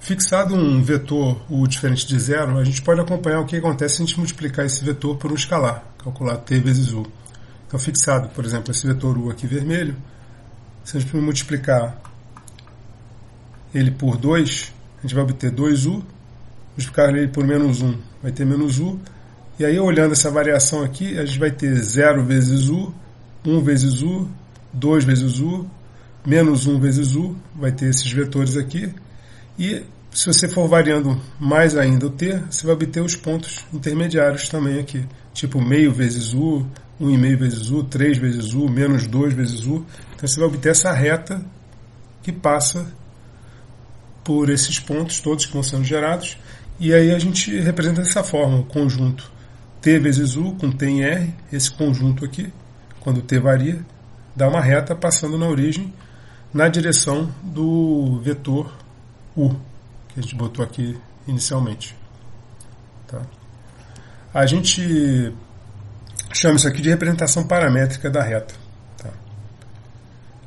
Fixado um vetor U diferente de zero, a gente pode acompanhar o que acontece se a gente multiplicar esse vetor por um escalar, calcular t vezes U. Então, fixado, por exemplo, esse vetor U aqui vermelho, se a gente multiplicar ele por 2, a gente vai obter 2U, multiplicar ele por menos 1, vai ter menos U, e aí olhando essa variação aqui, a gente vai ter 0 vezes U, 1 vezes U, 2 vezes U, menos 1 vezes U, vai ter esses vetores aqui, e se você for variando mais ainda o t, você vai obter os pontos intermediários também aqui, tipo meio vezes U, 1,5 vezes U, 3 vezes U, menos 2 vezes U. Então você vai obter essa reta que passa por esses pontos todos que vão sendo gerados, e aí a gente representa dessa forma, o conjunto t vezes U com t em R, esse conjunto aqui, quando t varia, dá uma reta passando na origem na direção do vetor U, que a gente botou aqui inicialmente. Tá? A gente chama isso aqui de representação paramétrica da reta. Tá?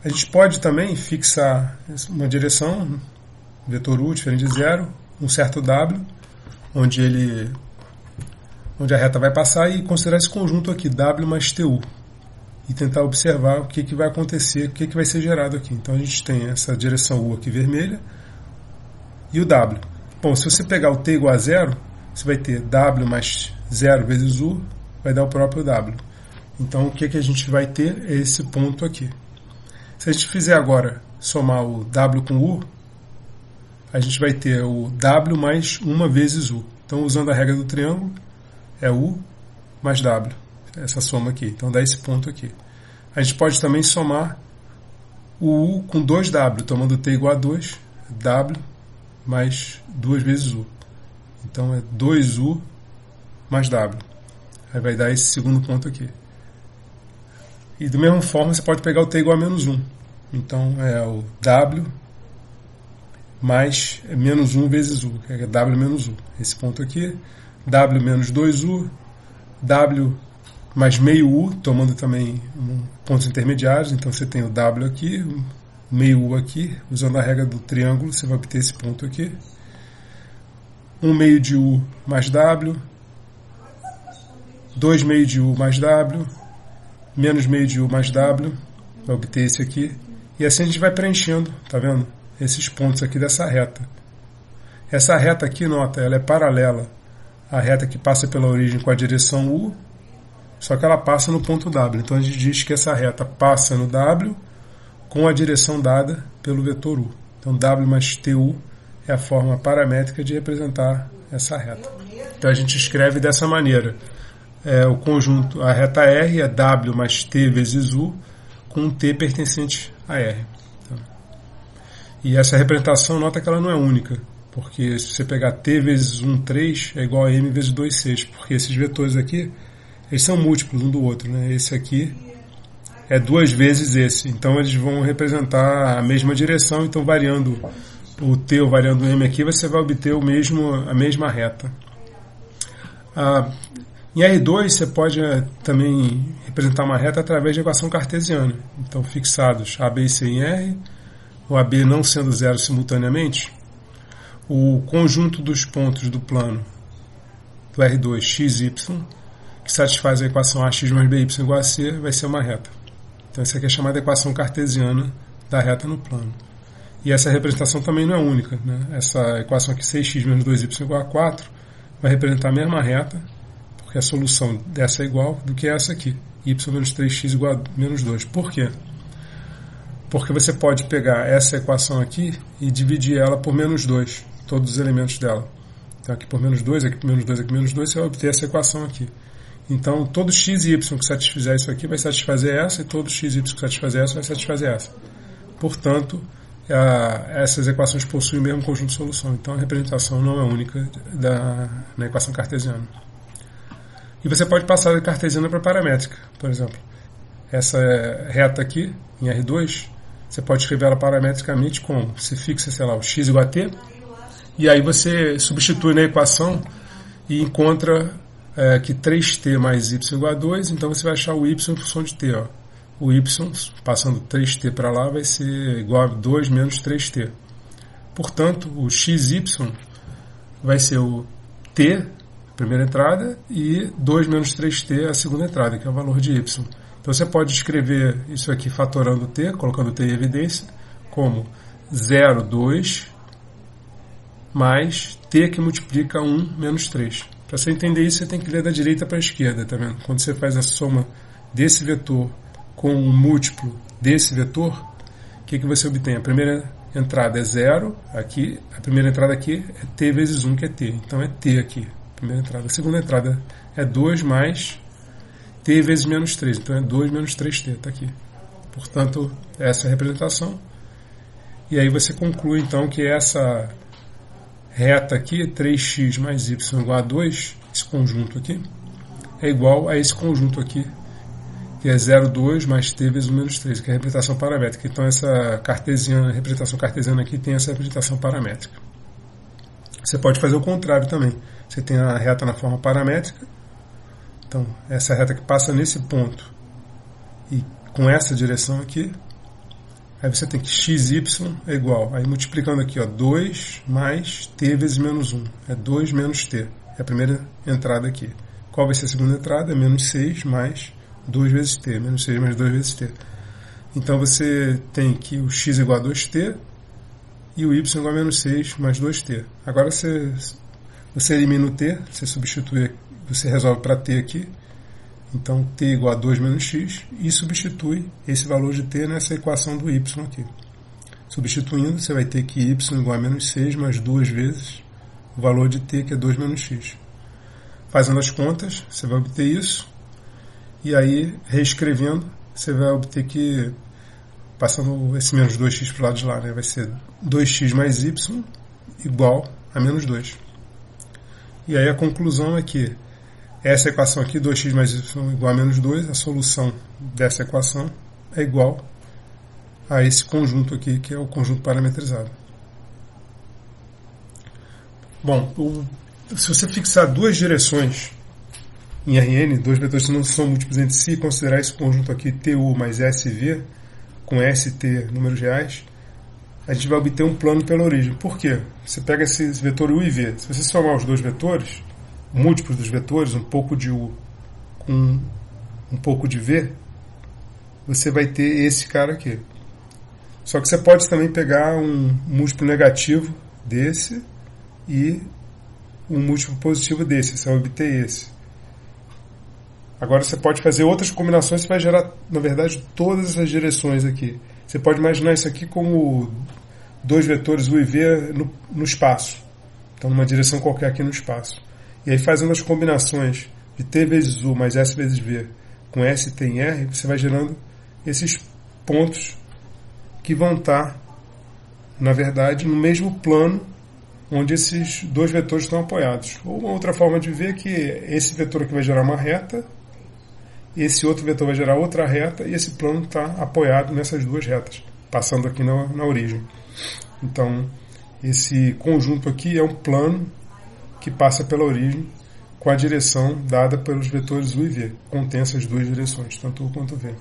A gente pode também fixar uma direção, vetor U diferente de zero, um certo W, onde a reta vai passar, e considerar esse conjunto aqui, W mais TU, e tentar observar o que vai acontecer, o que vai ser gerado aqui. Então a gente tem essa direção U aqui vermelha e o W. Bom, se você pegar o t igual a zero, você vai ter W mais 0 vezes U, vai dar o próprio W. Então o que a gente vai ter é esse ponto aqui. Se a gente fizer agora somar o W com U, a gente vai ter o W mais 1 vezes U. Então, usando a regra do triângulo, é U mais W, essa soma aqui. Então dá esse ponto aqui. A gente pode também somar o U com 2W, tomando t igual a 2, W mais 2 vezes U. Então é 2U mais W. Aí vai dar esse segundo ponto aqui. E da mesma forma você pode pegar o t igual a menos 1. Então é o W mais menos 1 vezes U, que é W menos U. Esse ponto aqui, W menos 2U, W mais meio U, tomando também pontos intermediários. Então você tem o W aqui, meio U aqui, usando a regra do triângulo, você vai obter esse ponto aqui. 1 meio de U mais W, 2 meio de U mais W, menos meio de U mais W, vai obter esse aqui. E assim a gente vai preenchendo, tá vendo? Esses pontos aqui dessa reta. Essa reta aqui, nota, ela é paralela à reta que passa pela origem com a direção U, só que ela passa no ponto W. Então a gente diz que essa reta passa no W com a direção dada pelo vetor U. Então W mais TU é a forma paramétrica de representar essa reta. Então a gente escreve dessa maneira. O conjunto, a reta R é W mais T vezes U, com T pertencente a R. E essa representação, nota que ela não é única, porque se você pegar t vezes 1, 3, é igual a m vezes 2, 6, porque esses vetores aqui, eles são múltiplos um do outro, né? Esse aqui é 2 vezes esse, então eles vão representar a mesma direção, então variando o t ou variando o m aqui, você vai obter a mesma reta. Em R2 você pode também representar uma reta através de equação cartesiana, então fixados A, B e C em R, o AB não sendo zero simultaneamente, o conjunto dos pontos do plano do R2 x, y, que satisfaz a equação AX mais BY igual a C, vai ser uma reta. Então essa aqui é chamada equação cartesiana da reta no plano. E essa representação também não é única, né? Essa equação aqui, 6x menos 2y igual a 4, vai representar a mesma reta, porque a solução dessa é igual do que essa aqui, y menos 3x igual a menos 2. Por quê? Porque você pode pegar essa equação aqui e dividir ela por menos 2, todos os elementos dela. Então aqui por menos 2, aqui por menos 2, aqui por menos 2, você vai obter essa equação aqui. Então todo x e y que satisfizer isso aqui vai satisfazer essa, e todo x e y que satisfazer essa vai satisfazer essa. Portanto, essas equações possuem o mesmo conjunto de solução. Então a representação não é única na equação cartesiana. E você pode passar da cartesiana para paramétrica, por exemplo. Essa reta aqui, em R2, você pode escrever ela parametricamente como? Você fixa, sei lá, o x igual a t, e aí você substitui na equação e encontra que 3t mais y igual a 2, então você vai achar o y em função de t. Ó. O y, passando 3t para lá, vai ser igual a 2 menos 3t. Portanto, o xy vai ser o t, a primeira entrada, e 2 menos 3t, a segunda entrada, que é o valor de y. Então você pode escrever isso aqui fatorando t, colocando t em evidência, como 0, 2, mais t que multiplica 1 menos 3. Para você entender isso, você tem que ler da direita para a esquerda, tá vendo? Quando você faz a soma desse vetor com o múltiplo desse vetor, o que você obtém? A primeira entrada é 0, aqui, a primeira entrada aqui é t vezes 1, que é t. Então é t aqui, primeira entrada. A segunda entrada é 2 mais t vezes menos 3, então é 2 menos 3t, está aqui. Portanto, essa é a representação. E aí você conclui, então, que essa reta aqui, 3x mais y igual a 2, esse conjunto aqui, é igual a esse conjunto aqui, que é 0, 2 mais t vezes 1 menos 3, que é a representação paramétrica. Então, essa representação cartesiana aqui tem essa representação paramétrica. Você pode fazer o contrário também. Você tem a reta na forma paramétrica. Então, essa reta que passa nesse ponto e com essa direção aqui, aí você tem que xy é igual, aí multiplicando aqui, ó, 2 mais t vezes menos 1, é 2 menos t, é a primeira entrada aqui. Qual vai ser a segunda entrada? É menos 6 mais 2 vezes t, menos 6 mais 2 vezes t. Então você tem que o x igual a 2t e o y igual a menos 6 mais 2t. Agora você elimina o t, você substitui, você resolve para t aqui. Então, t igual a 2 menos x, e substitui esse valor de t nessa equação do y aqui. Substituindo, você vai ter que y igual a menos 6 mais 2 vezes o valor de t, que é 2 menos x. Fazendo as contas, você vai obter isso, e aí, reescrevendo, você vai obter que, passando esse menos 2x para o lado de lá, né, vai ser 2x mais y igual a menos 2. E aí a conclusão é que essa equação aqui, 2x mais y igual a menos 2, a solução dessa equação é igual a esse conjunto aqui, que é o conjunto parametrizado. Bom, se você fixar duas direções em Rn, dois vetores que não são múltiplos entre si, e considerar esse conjunto aqui TU mais SV, com ST números reais, a gente vai obter um plano pela origem. Por quê? Você pega esse vetor U e V. Se você somar os dois vetores, múltiplos dos vetores, um pouco de U com um pouco de V, você vai ter esse cara aqui. Só que você pode também pegar um múltiplo negativo desse e um múltiplo positivo desse. Você vai obter esse. Agora você pode fazer outras combinações, você vai gerar, na verdade, todas essas direções aqui. Você pode imaginar isso aqui como dois vetores U e V no espaço. Então, numa direção qualquer aqui no espaço. E aí, fazendo as combinações de T vezes U mais S vezes V com S, T em R, você vai gerando esses pontos que vão estar, na verdade, no mesmo plano onde esses dois vetores estão apoiados. Ou uma outra forma de ver é que esse vetor aqui vai gerar uma reta, esse outro vetor vai gerar outra reta, e esse plano está apoiado nessas duas retas, passando aqui na origem. Então, esse conjunto aqui é um plano que passa pela origem com a direção dada pelos vetores U e V. Contém essas duas direções, tanto U quanto V.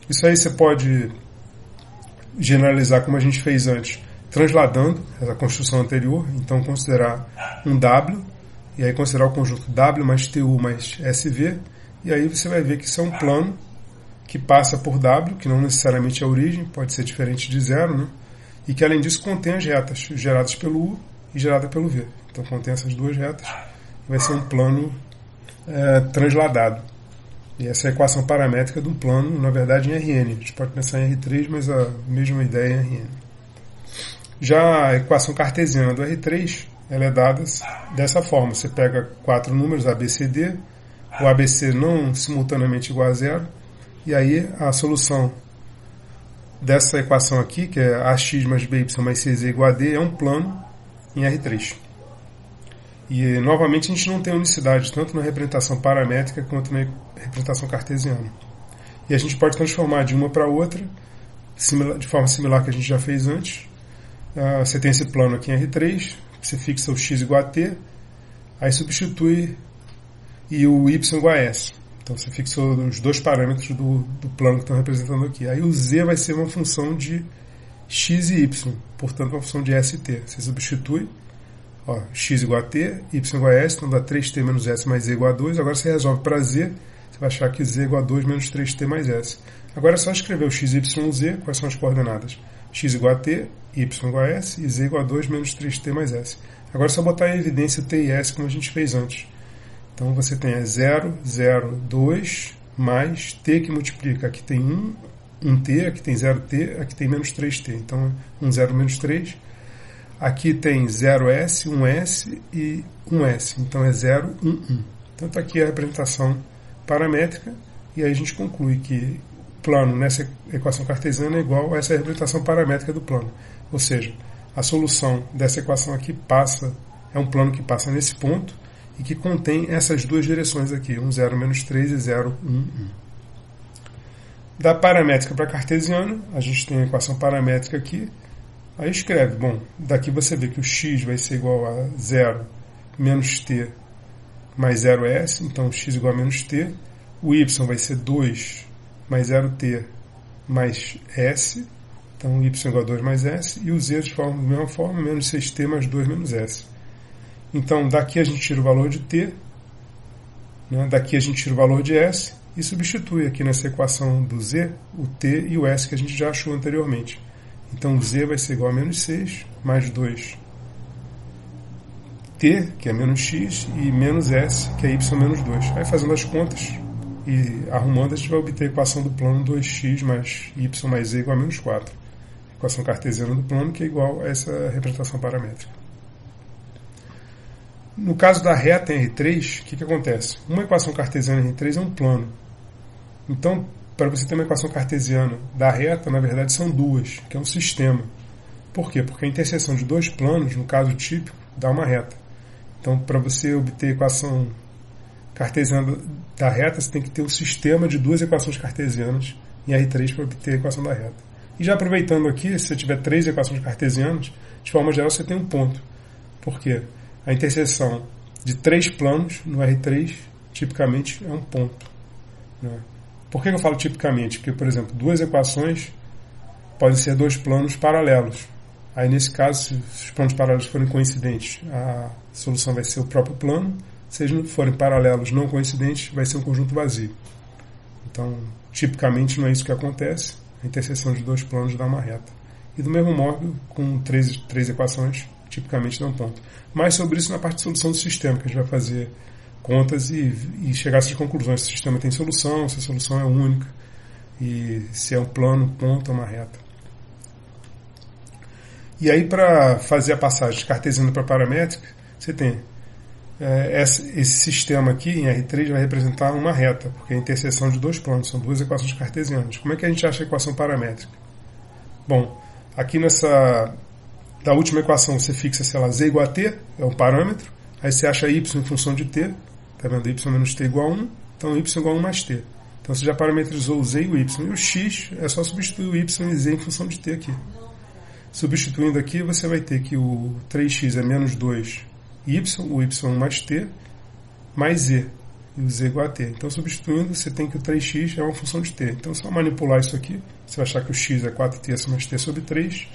Isso aí você pode generalizar como a gente fez antes, transladando essa construção anterior. Então, considerar um W, e aí considerar o conjunto W mais TU mais SV, e aí você vai ver que isso é um plano que passa por W, que não necessariamente é a origem, pode ser diferente de zero, né? E que, além disso, contém as retas geradas pelo U e gerada pelo V. Então, contém essas duas retas, vai ser um plano transladado. E essa é a equação paramétrica de um plano, na verdade, em Rn. A gente pode pensar em R3, mas a mesma ideia é em Rn. Já a equação cartesiana do R3, ela é dada dessa forma. Você pega quatro números, A, B, C, D, o ABC não simultaneamente igual a zero, e aí a solução dessa equação aqui, que é AX mais BY mais CZ igual a D, é um plano em R3. E, novamente, a gente não tem unicidade, tanto na representação paramétrica quanto na representação cartesiana. E a gente pode transformar de uma para outra, de forma similar que a gente já fez antes. Você tem esse plano aqui em R3, você fixa o x igual a t, aí substitui e o y igual a s. Então você fixou os dois parâmetros do plano que estão representando aqui. Aí o z vai ser uma função de x e y, portanto uma função de s e t. Você substitui, ó, x igual a t, y igual a s, então dá 3t menos s mais z igual a 2. Agora você resolve para z, você vai achar que z igual a 2 menos 3t mais s. Agora é só escrever o x, y, z, quais são as coordenadas. X igual a t, y igual a s e z igual a 2 menos 3t mais s. Agora é só botar em evidência t e s como a gente fez antes. Então você tem 0, 0, 2 mais t que multiplica. Aqui tem 1t, aqui tem 0t, aqui tem menos 3t. Então 1, 0, menos 3. Aqui tem 0s, 1s e 1s. Então é 0, 1, 1. Então está aqui a representação paramétrica. E aí a gente conclui que o plano nessa equação cartesiana é igual a essa representação paramétrica do plano. Ou seja, a solução dessa equação aqui é um plano que passa nesse ponto e que contém essas duas direções aqui, 1, 0, menos 3 e 0, 1, 1. Da paramétrica para cartesiana, a gente tem a equação paramétrica aqui. Aí escreve, bom, daqui você vê que o x vai ser igual a 0 menos t mais 0s, então x igual a menos t. O y vai ser 2 mais 0t mais s, então y igual a 2 mais s. E o z de mesma forma, menos 6t mais 2 menos s. Então daqui a gente tira o valor de t, né? Daqui a gente tira o valor de s e substitui aqui nessa equação do z o t e o s que a gente já achou anteriormente. Então o z vai ser igual a menos 6 mais 2t, que é menos x, e menos s, que é y menos 2. Aí fazendo as contas e arrumando, a gente vai obter a equação do plano 2x mais y mais z igual a menos 4. A equação cartesiana do plano, que é igual a essa representação paramétrica. No caso da reta em R3, o que acontece? Uma equação cartesiana em R3 é um plano. Então, para você ter uma equação cartesiana da reta, na verdade são duas, que é um sistema. Por quê? Porque a interseção de dois planos, no caso típico, dá uma reta. Então, para você obter a equação cartesiana da reta, você tem que ter um sistema de duas equações cartesianas em R3 para obter a equação da reta. E já aproveitando aqui, se você tiver três equações cartesianas, de forma geral você tem um ponto. Por quê? A interseção de três planos no R3, tipicamente, é um ponto, né? Por que eu falo tipicamente? Porque, por exemplo, duas equações podem ser dois planos paralelos. Aí, nesse caso, se os planos paralelos forem coincidentes, a solução vai ser o próprio plano. Se eles não forem paralelos não coincidentes, vai ser um conjunto vazio. Então, tipicamente, não é isso que acontece. A interseção de dois planos dá uma reta. E, do mesmo modo, com três equações, tipicamente dá um ponto. Mais sobre isso na parte de solução do sistema, que a gente vai fazer contas e chegar a essas conclusões. Se o sistema tem solução, se a solução é única, e se é um plano, um ponto ou uma reta. E aí, para fazer a passagem de cartesiana para paramétrica, você tem esse sistema aqui em R3 vai representar uma reta, porque é a interseção de dois planos, são duas equações cartesianas. Como é que a gente acha a equação paramétrica? Bom, aqui da última equação você fixa, sei lá, z igual a t, é um parâmetro, aí você acha y em função de t, tá vendo? Y menos t igual a 1, então y igual a 1 mais t. Então você já parametrizou o z e o y. E o x é só substituir o y e z em função de t aqui. Substituindo aqui, você vai ter que o 3x é menos 2y, o y mais t, mais z, e o z igual a t. Então, substituindo, você tem que o 3x é uma função de t. Então, só manipular isso aqui, você vai achar que o x é 4 terços mais t sobre 3,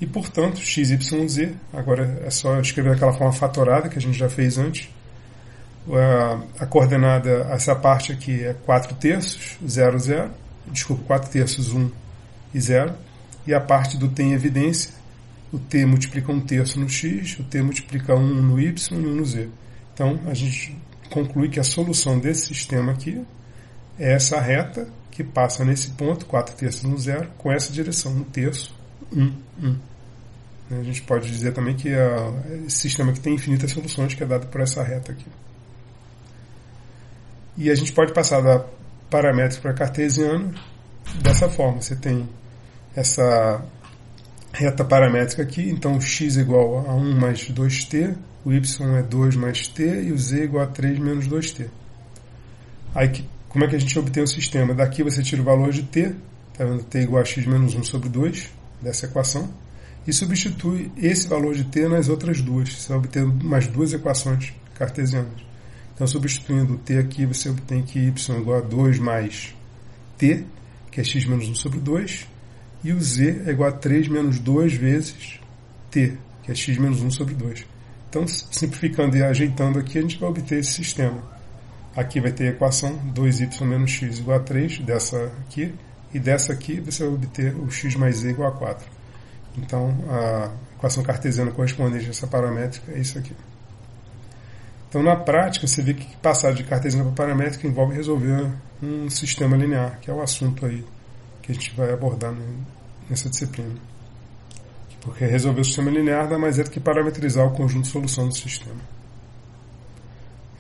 e, portanto, x, y, z, agora é só escrever daquela forma fatorada, que a gente já fez antes. A coordenada, essa parte aqui é 4 terços, 0, 0, 4 terços, 1 e 0, e a parte do t em evidência, o t multiplica 1 terço no x, o t multiplica 1 no y e 1 no z. Então, a gente conclui que a solução desse sistema aqui é essa reta que passa nesse ponto, 4 terços no 0, com essa direção, 1 terço, 1, 1. A gente pode dizer também que esse sistema aqui tem infinitas soluções, que é dado por essa reta aqui. E a gente pode passar da paramétrica para cartesiana dessa forma. Você tem essa reta paramétrica aqui, então o x é igual a 1 mais 2t, o y é 2 mais t e o z é igual a 3 menos 2t. Aí, como é que a gente obtém o sistema? Daqui você tira o valor de t, tá vendo? T igual a x menos 1 sobre 2, dessa equação, e substitui esse valor de t nas outras duas. Você vai obter mais duas equações cartesianas. Então, substituindo o t aqui, você obtém que y é igual a 2 mais t, que é x menos 1 sobre 2, E o z é igual a 3 menos 2 vezes t, que é x menos 1 sobre 2. Então, simplificando e ajeitando aqui, a gente vai obter esse sistema. Aqui vai ter a equação 2y menos x igual a 3, dessa aqui, e dessa aqui você vai obter o x mais z igual a 4. Então, a equação cartesiana correspondente a essa paramétrica é isso aqui. Então, na prática, você vê que passar de cartesiana para paramétrica envolve resolver um sistema linear, que é o assunto aí que a gente vai abordar nessa disciplina. Porque resolver o sistema linear nada mais é do que parametrizar o conjunto de solução do sistema.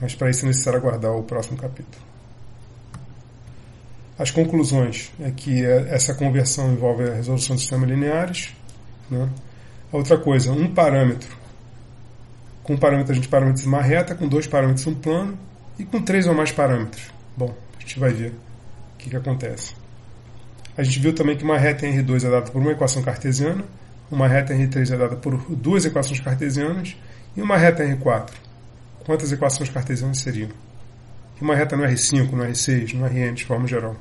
Mas para isso é necessário aguardar o próximo capítulo. As conclusões é que essa conversão envolve a resolução de sistemas lineares. Né? A outra coisa, um parâmetro. Com um parâmetro a gente parametriza uma reta, com 2 parâmetros um plano, e com 3 ou mais parâmetros. Bom, a gente vai ver o que acontece. A gente viu também que uma reta em R2 é dada por uma equação cartesiana, uma reta em R3 é dada por 2 equações cartesianas, e uma reta em R4. Quantas equações cartesianas seriam? E uma reta no R5, no R6, no Rn, de forma geral.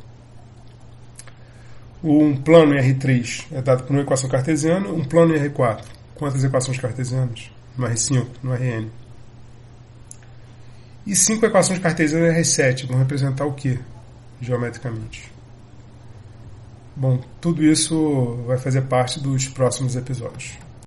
Um plano em R3 é dado por uma equação cartesiana, um plano em R4. Quantas equações cartesianas? No R5, no Rn. E 5 equações cartesianas em R7 vão representar o que, geometricamente? Bom, tudo isso vai fazer parte dos próximos episódios.